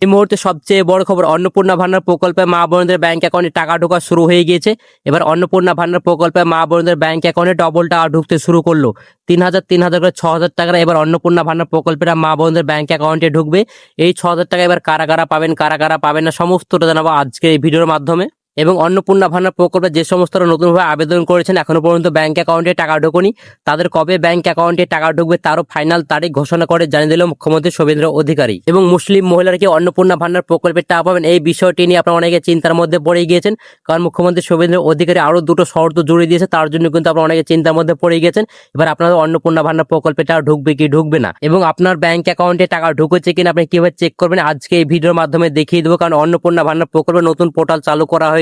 এই মুহূর্তে সবচেয়ে বড় খবর, অন্নপূর্ণা ভান্ডার প্রকল্পে মা বোনদের ব্যাংক অ্যাকাউন্টে টাকা ঢোকা শুরু হয়ে গিয়েছে। এবার অন্নপূর্ণা ভান্ডার প্রকল্পে মা বোনদের ব্যাংক অ্যাকাউন্টে ডবল টাকা ঢুকতে শুরু করলো। 3,000 করে 6,000 টাকা এবার অন্নপূর্ণা ভান্ডার প্রকল্পেরা মা বোনদের ব্যাংক অ্যাকাউন্টে ঢুকবে। এই 6,000 টাকা এবার কারা কারা পাবেন, কারা কারা পাবেন না, সমস্তটা জানাবো আজকে এই ভিডিওর মাধ্যমে। এবং অন্নপূর্ণা ভান্ডার প্রকল্পে যে সমস্ত নতুনভাবে আবেদন করেছেন, এখনো পর্যন্ত ব্যাংক অ্যাকাউন্টে টাকা ঢোকেনি, তাদের কবে ব্যাংক অ্যাকাউন্টে টাকা ঢুকবে তারও ফাইনাল তারিখ ঘোষণা করে জানিয়ে দিল মুখ্যমন্ত্রী শুভেন্দু অধিকারী। এবং মুসলিম মহিলারা কি অন্নপূর্ণা ভান্ডার প্রকল্পের টাকা পাবেন, এই বিষয়টি নিয়ে আপনারা অনেকে চিন্তার মধ্যে পড়ে গিয়েছেন। কারণ মুখ্যমন্ত্রী শুভেন্দু অধিকারী আরো দুটো শর্ত জুড়ে দিয়েছে, তার জন্য কিন্তু আপনারা অনেকে চিন্তার মধ্যে পড়ে গিয়েছেন। এবার আপনাদের অন্নপূর্ণা ভান্ডার প্রকল্পে টাকা ঢুকবে কি ঢুকবে না, এবং আপনার ব্যাংক অ্যাকাউন্টে টাকা ঢুকেছে কিনা আপনি কিভাবে চেক করবেন আজকে এই ভিডিওর মাধ্যমে দেখিয়ে দেবো। কারণ অন্নপূর্ণা ভান্ডার প্রকল্পে নতুন পোর্টাল চালু করা হয়েছে,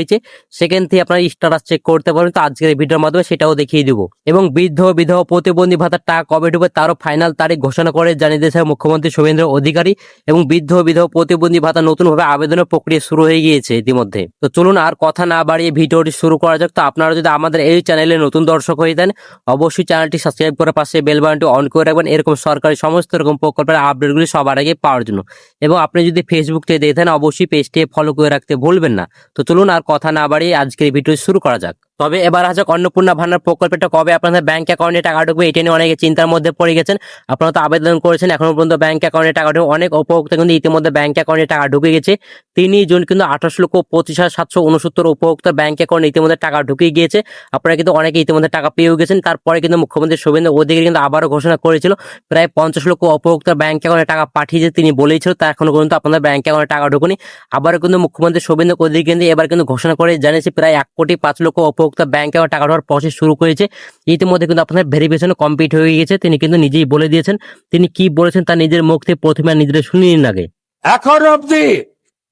সেখান থেকে আপনারা স্ট্যাটাস চেক করতে পারবেন। তো আজকের এই ভিডিওর মাধ্যমে সেটাও দেখিয়ে দিব। এবং বৃদ্ধ বিধবা প্রতিবন্ধী ভাতার টাকা কবে ঢুকবে তারও ফাইনাল তারিখ ঘোষণা করে জানিয়ে দিয়েছে মুখ্যমন্ত্রী শুভেন্দু অধিকারী। এবং বৃদ্ধ বিধবা প্রতিবন্ধী ভাতা নতুনভাবে আবেদনের প্রক্রিয়া শুরু হয়ে গিয়েছে ইতিমধ্যে। তো চলুন আর কথা না বাড়িয়ে ভিডিওটি শুরু করা যাক। তো আপনারা যদি আমাদের এই চ্যানেলে নতুন দর্শক হয়ে দেন, অবশ্যই চ্যানেলটি সাবস্ক্রাইব করে পাশে বেল বাটনটি অন করে রাখবেন, এরকম সরকারি সমস্ত রকম প্রকল্পের আপডেটগুলি সবার আগে পাওয়ার জন্য। এবং আপনি যদি ফেসবুক থেকে দেখেন, অবশ্যই পেজটি ফলো করে রাখতে ভুলবেন না। তো চলুন আর কথা না বাড়িয়ে আজকের এই ভিডিও শুরু করা যাক। তবে এবার আসা অন্নপূর্ণা ভান্ডার প্রকল্পটা কবে আপনাদের ব্যাংক অ্যাকাউন্টে টাকা ঢুকবে এটা নিয়ে অনেকে চিন্তার মধ্যে পড়ে গেছেন। আপনারা তো আবেদন করেছেন, এখনো পর্যন্ত ব্যাংক অ্যাকাউন্টে টাকা ঢুকে অনেক উপভোক্তা কিন্তু ইতিমধ্যে ব্যাংক অ্যাকাউন্টে টাকা ঢুকে গেছে। 3 জুন কিন্তু 28,25,769 উপভোক্তার ব্যাংক অ্যাকাউন্টে ইতিমধ্যে টাকা ঢুকে গিয়েছে। আপনারা কিন্তু অনেকে ইতিমধ্যে টাকা পেয়েও গেছেন। তারপরে কিন্তু মুখ্যমন্ত্রী শুভেন্দু অধিকারী কিন্তু আবারও ঘোষণা করেছিল প্রায় 50 লক্ষ উপভোক্তার ব্যাংক অ্যাকাউন্টে টাকা পাঠিয়েছে, তিনি বলেছিল তা এখনো পর্যন্ত আপনাদের ব্যাংক অ্যাকাউন্টে টাকা ঢুকুনি। আবারও কিন্তু মুখ্যমন্ত্রী শুভেন্দু অধিকারী কিন্তু এবার কিন্তু ঘোষণা করে জানিয়েছে প্রায় 1,05,00,000 উপভোক্তা ব্যাংক অ্যাকাউন্টে টাকা ঢোকার প্রসেস শুরু করেছে। ইতিমধ্যে কিন্তু আপনাদের ভেরিফিকেশন কমপ্লিট হয়ে গেছে, তিনি কিন্তু নিজেই বলে দিয়েছেন। তিনি কি বলেছেন তার নিজের মুখ থেকে প্রথমে নিজেরা শুনে নিন আগে। এখন অব্দি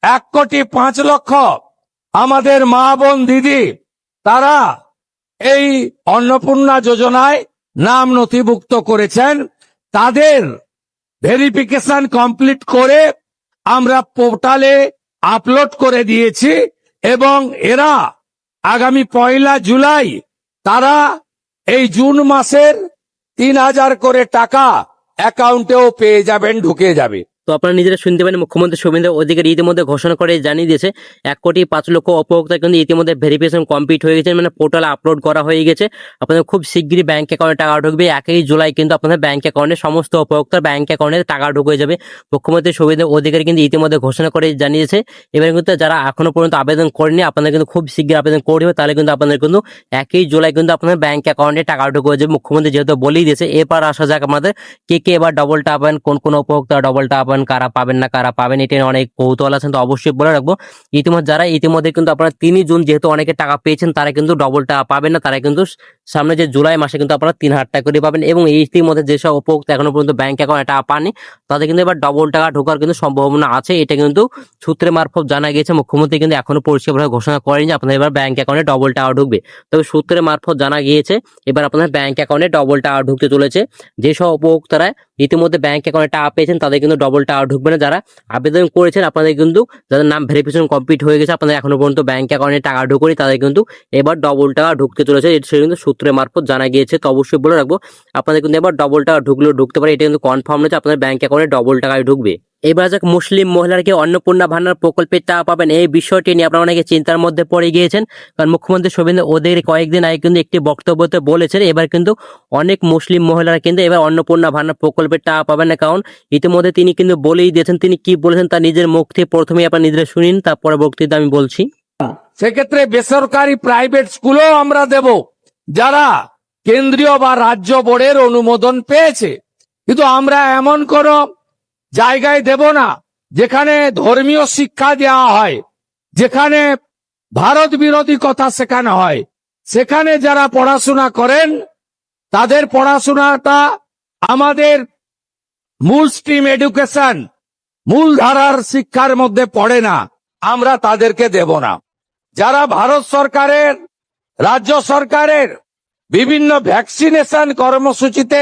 1,05,00,000 আমাদের মা বোন দিদি তারা এই অন্নপূর্ণা যোজনায় নাম নথিভুক্ত করেছেন। তাদের ভেরিফিকেশন কমপ্লিট করে আমরা পোর্টালে আপলোড করে দিয়েছি এবং এরা আগামী 1 জুলাই তারা এই জুন মাসের 3,000 করে টাকা অ্যাকাউন্টেও পেয়ে যাবেন, ঢুকে যাবে। তো আপনারা নিজেরা শুনতে পারেন, মুখ্যমন্ত্রী শুভেন্দু অধিকারী ইতিমধ্যে ঘোষণা করে জানিয়ে দিয়েছে 1,05,00,000 উপভোক্তা কিন্তু ইতিমধ্যে ভেরিফিকেশন কমপ্লিট হয়ে গেছে, মানে পোর্টালে আপলোড করা হয়ে গেছে। আপনাদের খুব শীঘ্রই ব্যাংক অ্যাকাউন্টে টাকা ঢুকবে। 1 জুলাই কিন্তু আপনাদের ব্যাংক অ্যাকাউন্টে সমস্ত উপভোক্তার ব্যাংক অ্যাকাউন্টে টাকা ঢুকে যাবে। মুখ্যমন্ত্রী শুভেন্দু অধিকারী কিন্তু ইতিমধ্যে ঘোষণা করে জানিয়েছে। এবার কিন্তু যারা এখনো পর্যন্ত আবেদন করেনি, আপনাদের কিন্তু খুব শীঘ্রই আবেদন করে দেবে, তাহলে কিন্তু আপনাদের কিন্তু 1 জুলাই কিন্তু আপনাদের ব্যাংক অ্যাকাউন্টে টাকা ঢুকে যাবে। মুখ্যমন্ত্রী যেহেতু বলেই দিয়েছে। এবার আসা যাক আমাদের কে এবার ডবল টাকা পাবেন, কোন উপভোক্তা ডবল টাকা পাবেন, কারা পাবেন না কারা পাবেন, এটা অনেক কৌতূহল আছেন। তো অবশ্যই বলে রাখবো, যারা ইতিমধ্যে কিন্তু আপনারা 3 জুন যেহেতু অনেকে টাকা পেয়েছেন, তারা কিন্তু ডবল টাকা পাবেন না, তারা কিন্তু সামনে যে জুলাই মাসে কিন্তু আপনারা 3,000 টাকা করে পাবেন। এবং এই ইতিমধ্যে যেসব উপভোক্তা এখনো পর্যন্ত ব্যাংক অ্যাকাউন্টে টাকা পাননি, তাদের কিন্তু এবার ডবল টাকা ঢোকার কিন্তু সম্ভাবনা আছে। এটা কিন্তু সূত্রের মারফত জানা গিয়েছে। মুখ্যমন্ত্রী কিন্তু এখনো পরিষ্কারভাবে ঘোষণা করেনি যে আপনাদের এবার ব্যাংক অ্যাকাউন্টে ডবল টাকা ঢুকবে, তবে সূত্রের মারফত জানা গিয়েছে এবার আপনাদের ব্যাংক অ্যাকাউন্টে ডবল টাকা ঢুকতে চলেছে। যেসব উপভোক্তারা ইতিমধ্যে ব্যাংক অ্যাকাউন্টে টাকা পেয়েছেন তাদের কিন্তু ডবল টাকা ঢুকবে না। যারা আবেদন করেছেন, আপনাদের কিন্তু যাদের নাম ভেরিফিকেশন কমপ্লিট হয়ে গেছে, আপনাদের এখনো পর্যন্ত ব্যাংক অ্যাকাউন্টে টাকা ঢুকেনি, তাদের কিন্তু এবার ডবল টাকা ঢুকতে চলেছে। এটা কিন্তু সূত্রের মারফত জানা গিয়েছে। তো অবশ্যই বলে রাখবো, আপনাদের কিন্তু এবার ডবল টাকা ঢুকলেও ঢুকতে পারে, এটা কিন্তু কনফার্ম হয়েছে আপনাদের ব্যাংক অ্যাকাউন্টে ডবল টাকায় ঢুকবে। এবার যাক মুসলিম মহিলারা কি অন্নপূর্ণা ভান্ডার প্রকল্পের টাকা পাবেন, এই বিষয়টি নিয়ে আপনারা অনেকে চিন্তার মধ্যে পড়ে গিয়েছেন। কারণ মুখ্যমন্ত্রী শুভেন্দু অধিকারী কয়েকদিন আগে কিন্তু একটি বক্তব্যতে বলেছেন এবার কিন্তু অনেক মুসলিম মহিলারা কিন্তু এবার অন্নপূর্ণা ভান্ডার প্রকল্পের টাকা পাবেন না। কারণ ইতিমধ্যে তিনি কিন্তু বলেই দিয়েছেন, তিনি কি বলেছেন তার নিজের মুখ থেকে প্রথমেই আপনারা নিজেরা শুনিন, তার পরবর্তীতে আমি বলছি। সেক্ষেত্রে বেসরকারি প্রাইভেট স্কুলও আমরা দেব যারা কেন্দ্রীয় বা রাজ্য বোর্ডের অনুমোদন পেয়েছে। কিন্তু আমরা এমন কোন জায়গায় দেব না যেখানে ধর্মীয় শিক্ষা দেওয়া হয়, যেখানে ভারত বিরোধী কথা শেখানো হয়। সেখানে যারা পড়াশোনা করেন তাদের পড়াশোনাটা আমাদের মূল স্ট্রিম এডুকেশন, মূল ধারার শিক্ষার মধ্যে পড়ে না, আমরা তাদেরকে দেব না। যারা ভারত সরকারের, রাজ্য সরকারের বিভিন্ন ভ্যাকসিনেশন কর্মসূচিতে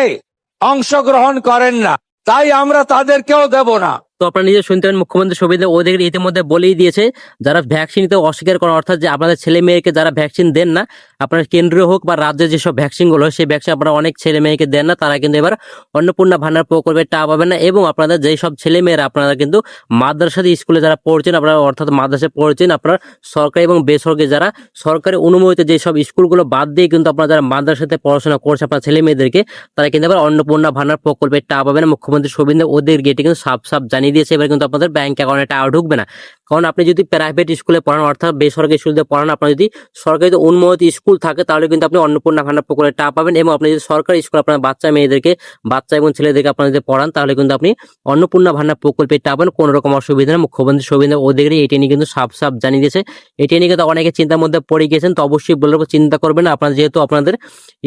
অংশগ্রহণ করেন না, তাই আমরা তাদেরকেও দেব না। তো আপনারা নিজে শুনতে পারেন মুখ্যমন্ত্রী সুবিধা অধিকারী ইতিমধ্যে বলেই দিয়েছে, যারা ভ্যাকসিন নিতে অস্বীকার করেন, অর্থাৎ যে আপনাদের ছেলে মেয়েকে যারা ভ্যাকসিন দেন না, আপনার কেন্দ্রীয় হোক বা রাজ্যের যেসব ভ্যাকসিন গুলো সেই ভ্যাকসিন আপনারা অনেক ছেলে মেয়েকে দেন না, তারা কিন্তু এবার অন্নপূর্ণা ভান্ডার প্রকল্পের টাকা পাবেন না। এবং আপনাদের যেই সব ছেলে মেয়েরা আপনারা কিন্তু মাদ্রাসাতে স্কুলে যারা পড়ছেন, আপনারা অর্থাৎ মাদ্রাসায় পড়ছেন, আপনারা সরকারি এবং বেসরকারি যারা সরকারি অনুমোদিত যেসব স্কুলগুলো বাদ দিয়ে কিন্তু আপনারা যারা মাদ্রাসাতে পড়াশোনা করছে আপনার ছেলে মেয়েদেরকে, তারা কিন্তু এবার অন্নপূর্ণা ভান্ডার প্রকল্পের টাকা পাবেন না। মুখ্যমন্ত্রী শুভেন্দু অধিকারী এটি কিন্তু সাফ জানিয়ে দিয়েছে, এবার কিন্তু আপনাদের ব্যাংক অ্যাকাউন্টে টাকা ঢুকবে না। কারণ আপনি যদি প্রাইভেট স্কুলে পড়ান, অর্থাৎ বেসরকারি স্কুলে পড়ান, আপনার যদি সরকারি অনুমোদিত স্কুল থাকে তাহলে কিন্তু আপনি অন্নপূর্ণা ভান্ডার প্রকল্পের টাকা পাবেন। এবং আপনি যদি সরকারি স্কুল আপনার বাচ্চা মেয়েদেরকে, বাচ্চা এবং ছেলেদেরকে আপনারা যদি পড়ান, তাহলে কিন্তু আপনি অন্নপূর্ণা ভান্ডার প্রকল্পের টাকা পাবেন, কোনো রকম অসুবিধা নেই। মুখ্যমন্ত্রী শুভেন্দু অধিকারী এটি নিয়ে কিন্তু সাফ জানিয়ে দিয়েছে। এটি নিয়ে কিন্তু অনেকে চিন্তার মধ্যে পড়ে গিয়েছেন, তো অবশ্যই বলবো চিন্তা করবেন না। আপনারা যেহেতু আপনাদের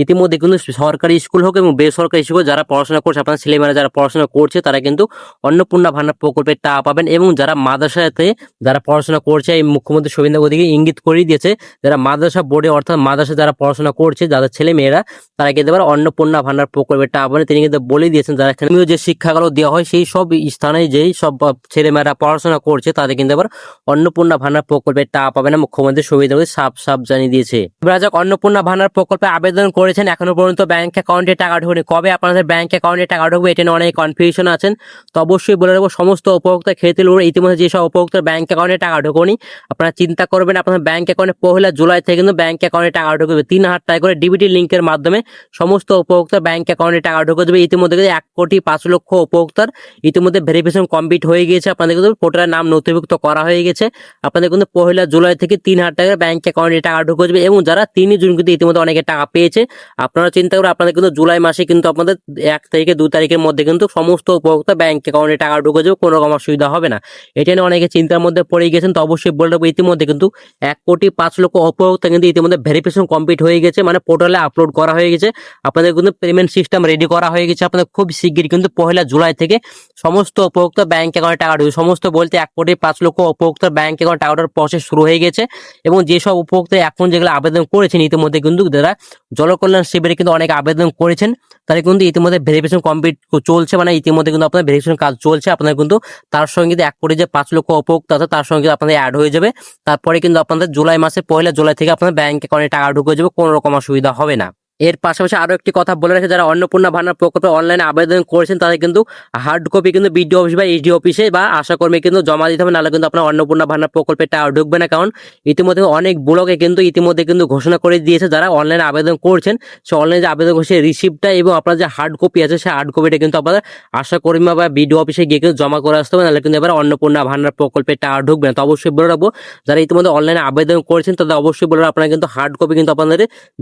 ইতিমধ্যে কিন্তু সরকারি স্কুল হোক এবং বেসরকারি স্কুল যারা পড়াশোনা করছে, আপনার ছেলেমেয়েরা যারা পড়াশোনা করছে, তারা কিন্তু অন্নপূর্ণা ভান্ডার প্রকল্পের টাকা পাবেন। এবং যারা মাদ্রাসাতে যারা পড়াশোনা করছে, এই মুখ্যমন্ত্রী শুভেন্দু অধিকারী ইঙ্গিত করে দিয়েছে, যারা মাদ্রাসা বোর্ডে অর্থাৎ মাদ্রাসা যারা পড়াশোনা করছে, যাদের ছেলে মেয়েরা, তারা কিন্তু এবার অন্নপূর্ণা ভান্ডার প্রকল্পের টাকা পাবেন। তিনি কিন্তু বলে দিয়েছেন, যারা এখানে যে শিক্ষাগুলো দেওয়া হয় সেই সব স্থানে যেই সব ছেলে মেয়েরা পড়াশোনা করছে, তাদের কিন্তু এবার অন্নপূর্ণা ভান্ডার প্রকল্পের টাকা পাবে না। মুখ্যমন্ত্রী শুভেন্দু অধিকারী সাফ জানিয়ে দিয়েছে। এবার যাক অন্নপূর্ণা ভান্ডার প্রকল্পে আবেদন করেছেন, এখনো পর্যন্ত ব্যাংক অ্যাকাউন্টে টাকা ঢুকেনি, কবে আপনাদের ব্যাংক অ্যাকাউন্টে টাকা ঢুকবে এটা নিয়ে অনেক কনফিউশন আছেন। তো অবশ্যই বলে রাখবো, সমস্ত উপভোক্তা ক্ষেত্রে ইতিমধ্যে যেসব উপভোক্তার ব্যাংক অ্যাকাউন্টে টাকা ঢোকেনি, আপনারা চিন্তা করবেন আপনার ব্যাংক অ্যাকাউন্টে 1 জুলাই থেকে কিন্তু ব্যাংক অ্যাকাউন্টে টাকা ঢুকবে 3000 টাকা করে ডিবিটি লিঙ্কের মাধ্যমে সমস্ত উপভোক্তার ব্যাংক অ্যাকাউন্টে টাকা ঢুকে দেবে। ইতিমধ্যে 1,05,00,000 উপভোক্তার ইতিমধ্যে ভেরিফিকেশন কমপ্লিট হয়ে গিয়েছে, আপনাদের কিন্তু পোর্টালের নাম নথিভুক্ত করা হয়ে গেছে। আপনাদের কিন্তু 1 জুলাই থেকে 3000 টাকা ব্যাংক অ্যাকাউন্টে টাকা ঢুকে দেবে। এবং যারা 3 জুন কিন্তু ইতিমধ্যে অনেকে টাকা পেয়েছে, আপনারা চিন্তা করে আপনাদের কিন্তু জুলাই মাসে কিন্তু আপনাদের 1 থেকে 2 তারিখের মধ্যে কিন্তু সমস্ত উপভোক্তা ব্যাংক অ্যাকাউন্টে টাকা ঢুকে যাবে, কোনো রকম অসুবিধা হবে না। এটা নিয়ে অনেকে চিন্তার মধ্যে পড়ে গেছেন। তো অবশ্যই বলে রাখবো, ইতিমধ্যে কিন্তু 1,05,00,000 উপভোক্তা কিন্তু ইতিমধ্যে ভেরিফিকেশন কমপ্লিট হয়ে গেছে, মানে পোর্টালে আপলোড করা হয়ে গেছে। আপনাদের কিন্তু পেমেন্ট সিস্টেম রেডি করা হয়ে গেছে। আপনাদের খুব শিগগিরই কিন্তু 1 জুলাই থেকে সমস্ত উপভোক্তা ব্যাংক অ্যাকাউন্টে টাকা ঢুকবে। সমস্ত বলতে 1,05,00,000 উপভোক্তার ব্যাংক অ্যাকাউন্ট টাকা ঢোকার প্রসেস শুরু হয়ে গেছে। এবং যেসব উপভোক্তা এখন যেগুলো আবেদন করেছেন ইতিমধ্যে কিন্তু যারা জনকল্যাণ শিবিরে কিন্তু অনেক আবেদন করেছেন, তারা কিন্তু ইতিমধ্যে ভেরিফিকেশন কমপ্লিট চলছে, মানে ইতিমধ্যে কিন্তু আপনাদের ভেরিফিকেশন কাজ চলছে। আপনাদের কিন্তু তার সঙ্গে কিন্তু 1,05,00,000 উপভোক্তা আছে, তার সঙ্গে আপনাদের অ্যাড হয়ে যাবে। তারপরে কিন্তু আপনাদের জুলাই মাসে 1 জুলাই থেকে আপনাদের ব্যাংক অ্যাকাউন্টে টাকা ঢুকে যাবে, কোনো রকম অসুবিধা হবে না। এর পাশাপাশি আরো একটি কথা বলে রাখি, যারা অন্নপূর্ণা ভান্ডার প্রকল্পে অনলাইনে আবেদন করেছেন, তাদের কিন্তু হার্ড কপি কিন্তু বিডিও অফিস বা এইচডি অফিসে বা আশাকর্মী কিন্তু জমা দিতে হবে, নাহলে কিন্তু আপনার অন্নপূর্ণা ভান্ডার প্রকল্পে টাকা ঢুকবে না। কারণ ইতিমধ্যে অনেক ব্লকে কিন্তু ইতিমধ্যে কিন্তু ঘোষণা করে দিয়েছে, যারা অনলাইনে আবেদন করছেন সে অনলাইনে যে আবেদন করছে রিসিপ্টটা এবং আপনার যে হার্ড কপি আছে সেই হার্ড কপিটা কিন্তু আপনাদের আশাকর্মী বা বিডিও অফিসে গিয়ে কিন্তু জমা করে আসতে হবে, নাহলে কিন্তু এবার অন্নপূর্ণা ভান্ডার প্রকল্পে টাকা ঢুকবে না। তো অবশ্যই বলে রাখবো, যারা ইতিমধ্যে অনলাইনে আবেদন করেছেন তাদের অবশ্যই বলে রাখবো, আপনারা কিন্তু হার্ড কপি কিন্তু আপনাদের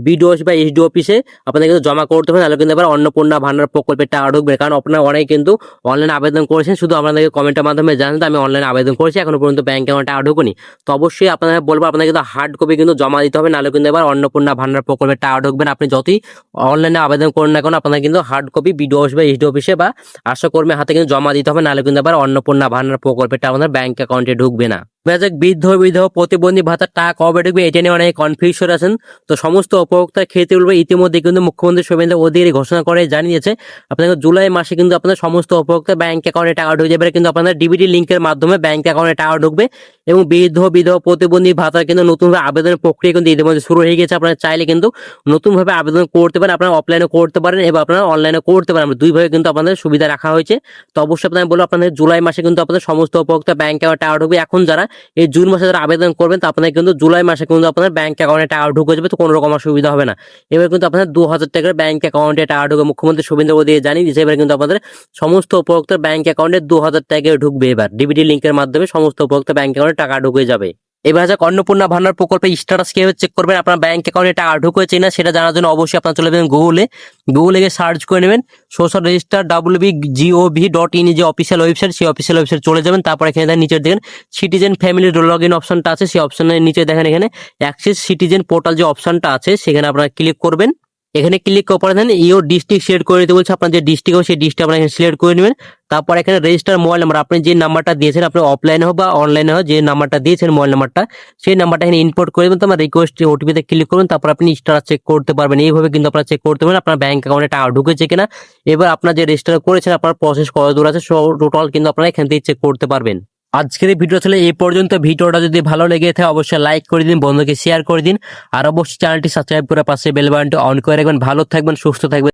বিডিও অফিস বা এইচডি অফিসে আপনাদের কিন্তু জমা করতে হবে, নাহলে কিন্তু এবার অন্নপূর্ণা ভান্ডার প্রকল্পের টাকা ঢুকবে। কারণ আপনারা অনেক কিন্তু অনলাইনে আবেদন করেছেন, শুধু আপনাদেরকে কমেন্টের মাধ্যমে জানেন আমি অনলাইনে আবেদন করেছি, এখনো পর্যন্ত ব্যাংক অ্যাকাউন্টে টাকা ঢুকুনি। তো অবশ্যই আপনাদের বলবো, আপনাদের কিন্তু হার্ড কপি কিন্তু জমা দিতে হবে, নাহলে কিন্তু এবার অন্নপূর্ণা ভান্ডার প্রকল্পের টাকা ঢুকবে না। আপনি যতই অনলাইনে আবেদন করুন না কেন, আপনাদের কিন্তু হার্ড কপি বিডিও অফিস বা এইচডি অফিসে বা আশাকর্মীর হাতে কিন্তু জমা দিতে হবে, নাহলে কিন্তু এবার অন্নপূর্ণা ভান্ডার প্রকল্পের টাকা আপনাদের ব্যাংক অ্যাকাউন্টে ঢুকবে না। বৃদ্ধ প্রতিবন্ধী ভাতার টাকা কবে ঢুকবে এটা নিয়ে অনেক কনফিউশন আছেন। তো সমস্ত উপভোক্তার ক্ষেত্রে বলবো, ইতিমধ্যে কিন্তু মুখ্যমন্ত্রী শুভেন্দু অধিকারী ঘোষণা করে জানিয়েছে, আপনাদের জুলাই মাসে কিন্তু আপনাদের সমস্ত উপভোক্তা ব্যাংক অ্যাকাউন্টে টাকা ঢুকে যাবে, কিন্তু আপনাদের ডিবিটি লিঙ্কের মাধ্যমে ব্যাংক অ্যাকাউন্টে টাকা ঢুকবে। এবং বৃদ্ধ প্রতিবন্ধী ভাতার কিন্তু নতুনভাবে আবেদনের প্রক্রিয়া কিন্তু ইতিমধ্যে শুরু হয়ে গেছে। আপনারা চাইলে কিন্তু নতুনভাবে আবেদন করতে পারেন, আপনারা অফলাইনে করতে পারেন এবং আপনারা অনলাইনে করতে পারেন, দুইভাবে কিন্তু আপনাদের সুবিধা রাখা হয়েছে। তো অবশ্যই আপনাদের বলবো, আপনাদের জুলাই মাসে কিন্তু আপনাদের সমস্ত উপভোক্তা ব্যাংক অ্যাকাউন্টে টাকা ঢুকবে। এখন যারা এই জুন মাসে যারা আবেদন করবেন, তা আপনাদের কিন্তু জুলাই মাসে কিন্তু আপনাদের ব্যাংক অ্যাকাউন্টে টাকা ঢুকে যাবে, তো কোনো রকম অসুবিধা হবে না। এবার কিন্তু আপনাদের 2,000 টাকার ব্যাংক অ্যাকাউন্টে টাকা ঢুকে মুখ্যমন্ত্রী শুভেন্দু অধিকারী জানিয়ে দিয়েছে। এবার কিন্তু আপনাদের সমস্ত উপভোক্তার ব্যাংক অ্যাকাউন্টে 2,000 টাকা ঢুকবে, এবার ডিবিটি লিঙ্কের মাধ্যমে সমস্ত উপভোক্তা ব্যাংক অ্যাকাউন্টে টাকা ঢুকে যাবে। এবার যাক অন্নপূর্ণা ভান্ডার প্রকল্পের স্ট্যাটাস কিভাবে চেক করবেন, আপনার ব্যাংক অ্যাকাউন্টে টাকা ঢুকেছে না সেটা জানার জন্য অবশ্যই আপনারা চলে যাবেন গুগলে গিয়ে সার্চ করে নেবেন সোশ্যাল রেজিস্টার wbgov.in যে অফিসিয়াল ওয়েবসাইট, সেই অফিসিয়াল ওয়েবসাইট চলে যাবেন। তারপর এখানে নিচে দেখেন সিটিজেন ফ্যামিলি লগ ইন অপশনটা আছে, সেই অপশনের নিচে দেখেন এখানে অ্যাক্সেস সিটিজেন পোর্টাল যে অপশনটা আছে সেখানে আপনারা ক্লিক করবেন। এখানে ক্লিক করার পরে দেন ইওর ডিস্ট্রিক্ট সিলেক্ট করে দিতে বলছে, আপনার যে ডিস্ট্রিক্ট হবে সেই ডিস্ট্রিক্ট আপনারা এখানে সিলেক্ট করে নেবেন। তারপর এখানে রেজিস্টার মোবাইল নাম্বার, আপনি যে নাম্বারটা দিয়েছেন, আপনি অফলাইনে হোক বা অনলাইনে হোক, যে নাম্বারটা দিয়েছেন মোবাইল নাম্বারটা, সেই নাম্বারটা এখানে ইনপুট করে দেবেন। তোমার রিকোয়েস্ট ওটিপিতে ক্লিক করবেন, তারপর আপনি স্টার চেক করতে পারবেন। এইভাবে কিন্তু আপনারা চেক করতে পারবেন আপনার ব্যাংক অ্যাকাউন্টে টাকা ঢুকেছে কিনা। এবার আপনার যে রেজিস্টার করেছেন আপনার প্রসেস কত দূর আছে টোটাল কিন্তু আপনারা এখান থেকে চেক করতে পারবেন। আজকের এই ভিডিও ছিল এই পর্যন্ত। ভিডিওটা যদি ভালো লেগে থাকে অবশ্যই লাইক করে দিন, বন্ধুকে শেয়ার করে দিন, আর অবশ্যই চ্যানেলটি সাবস্ক্রাইব করে পাশে বেল বাটনটি অন করে রাখবেন। ভালো থাকবেন, সুস্থ থাকবেন।